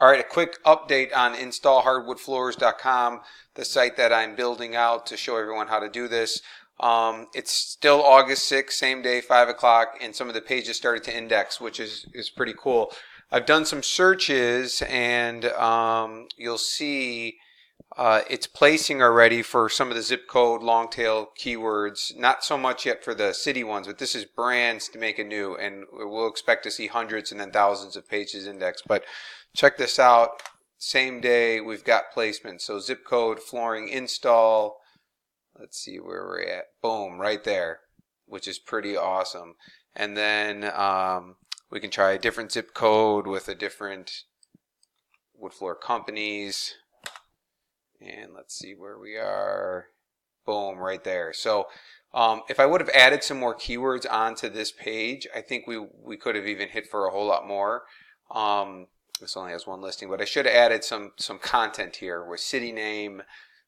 All right, a quick update on installhardwoodfloors.com, the site that I'm building out to show everyone how to do this. It's still August 6th, same day, 5 o'clock, and some of the pages started to index, which is pretty cool. I've done some searches, and you'll see it's placing already for some of the zip code long tail keywords. Not so much yet for the city ones, but this is brands to make it new, and we'll expect to see hundreds and then thousands of pages indexed. But check this out. Same day we've got placement. So zip code flooring install. Let's see where we're at. Boom, right there, which is pretty awesome. And then we can try a different zip code with a different wood floor companies. And let's see where we are. Boom, right there. So if I would have added some more keywords onto this page, I think we could have even hit for a whole lot more. This only has one listing, but I should have added some content here with city name,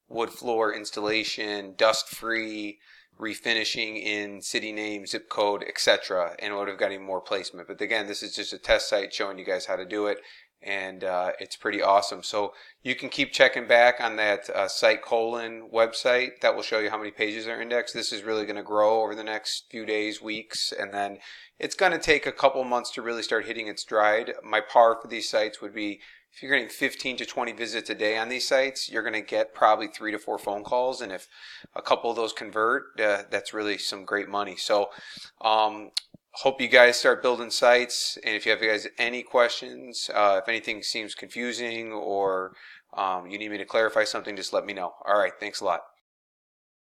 wood floor installation, dust free, refinishing in city name, zip code, etc. And it would have gotten more placement. But again, this is just a test site showing you guys how to do it. And it's pretty awesome. So you can keep checking back on that site colon website. That will show you how many pages are indexed. This is really going to grow over the next few days, weeks, and then it's going to take a couple months to really start hitting its stride. My par for these sites would be, if you're getting 15 to 20 visits a day on these sites, you're going to get probably 3 to 4 phone calls, and if a couple of those convert, that's really some great money. So hope you guys start building sites, and if you have guys any questions, if anything seems confusing or you need me to clarify something, just let me know. All right, thanks a lot.